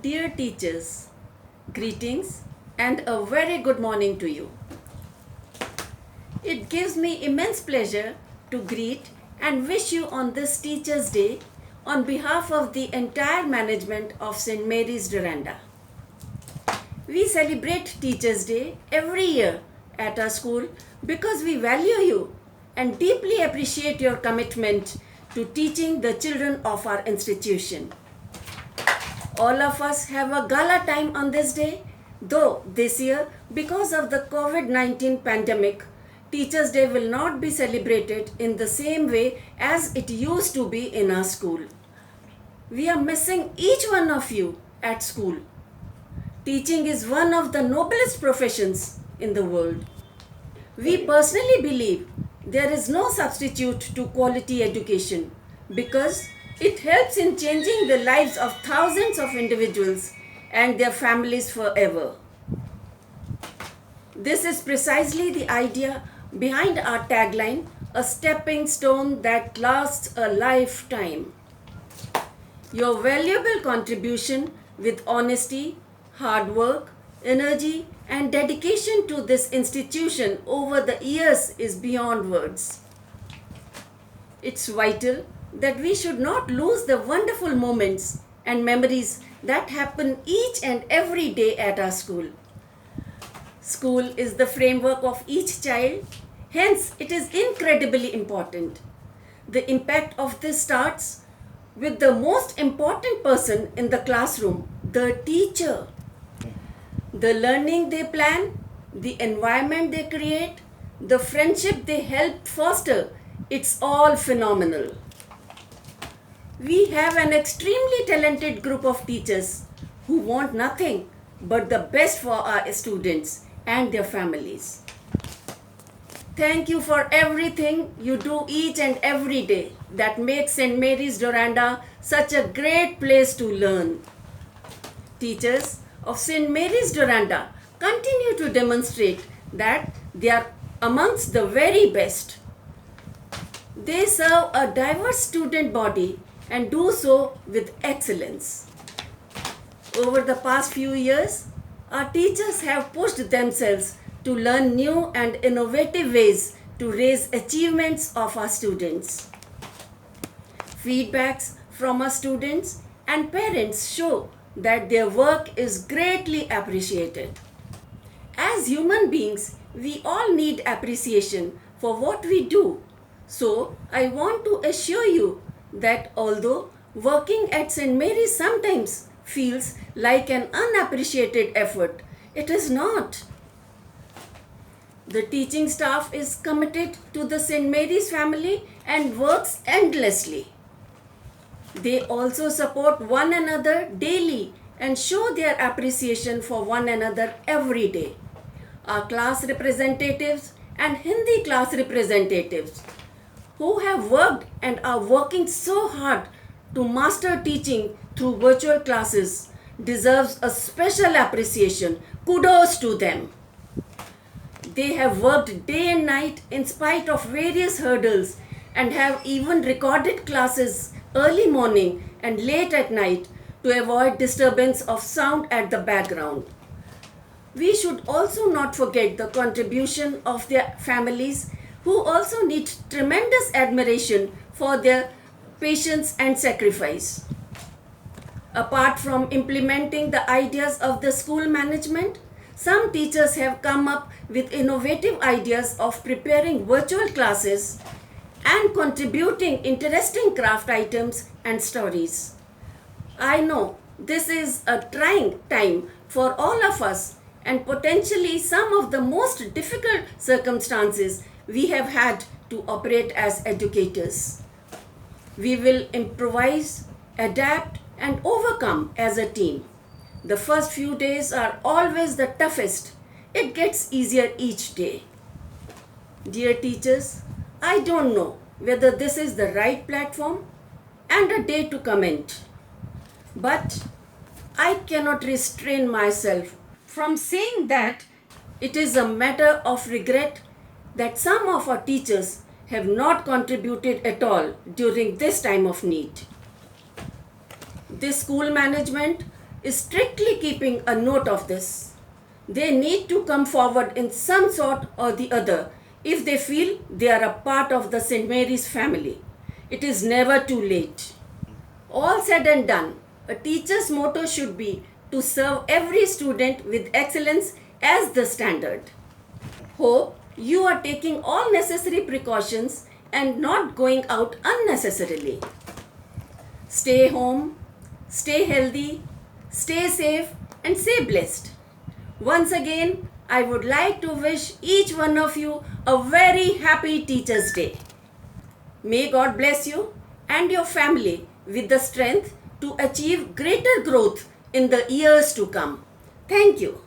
Dear teachers, greetings and a very good morning to you. It gives me immense pleasure to greet and wish you on this Teachers' Day on behalf of the entire management of St. Mary's Doranda. We celebrate Teachers' Day every year at our school because we value you and deeply appreciate your commitment to teaching the children of our institution. All of us have a gala time on this day, though this year, because of the COVID-19 pandemic, Teachers' Day will not be celebrated in the same way as it used to be in our school. We are missing each one of you at school. Teaching is one of the noblest professions in the world. We personally believe there is no substitute to quality education because it helps in changing the lives of thousands of individuals and their families forever. This is precisely the idea behind our tagline, a stepping stone that lasts a lifetime. Your valuable contribution with honesty, hard work, energy, and dedication to this institution over the years is beyond words. It's vital that we should not lose the wonderful moments and memories that happen each and every day at our school. School is the framework of each child, hence it is incredibly important. The impact of this starts with the most important person in the classroom, the teacher. The learning they plan, the environment they create, the friendship they help foster, it's all phenomenal. We have an extremely talented group of teachers who want nothing but the best for our students and their families. Thank you for everything you do each and every day that makes St. Mary's Doranda such a great place to learn. Teachers of St. Mary's Doranda continue to demonstrate that they are amongst the very best. They serve a diverse student body and do so with excellence. Over the past few years, our teachers have pushed themselves to learn new and innovative ways to raise achievements of our students. Feedbacks from our students and parents show that their work is greatly appreciated. As human beings, we all need appreciation for what we do. So, I want to assure you that although working at St. Mary's sometimes feels like an unappreciated effort, it is not. The teaching staff is committed to the St. Mary's family and works endlessly. They also support one another daily and show their appreciation for one another every day. Our class representatives and Hindi class representatives who have worked and are working so hard to master teaching through virtual classes deserves a special appreciation. Kudos to them. They have worked day and night in spite of various hurdles and have even recorded classes early morning and late at night to avoid disturbance of sound at the background. We should also not forget the contribution of their families who also need tremendous admiration for their patience and sacrifice. Apart from implementing the ideas of the school management, some teachers have come up with innovative ideas of preparing virtual classes and contributing interesting craft items and stories. I know this is a trying time for all of us and potentially some of the most difficult circumstances we have had to operate as educators. We will improvise, adapt, and overcome as a team. The first few days are always the toughest. It gets easier each day. Dear teachers, I don't know whether this is the right platform and a day to comment, but I cannot restrain myself from saying that it is a matter of regret that some of our teachers have not contributed at all during this time of need. This school management is strictly keeping a note of this. They need to come forward in some sort or the other if they feel they are a part of the St. Mary's family. It is never too late. All said and done, a teacher's motto should be to serve every student with excellence as the standard. Hope you are taking all necessary precautions and not going out unnecessarily. Stay home, stay healthy, stay safe, and stay blessed. Once again, I would like to wish each one of you a very happy Teachers' Day. May God bless you and your family with the strength to achieve greater growth in the years to come. Thank you.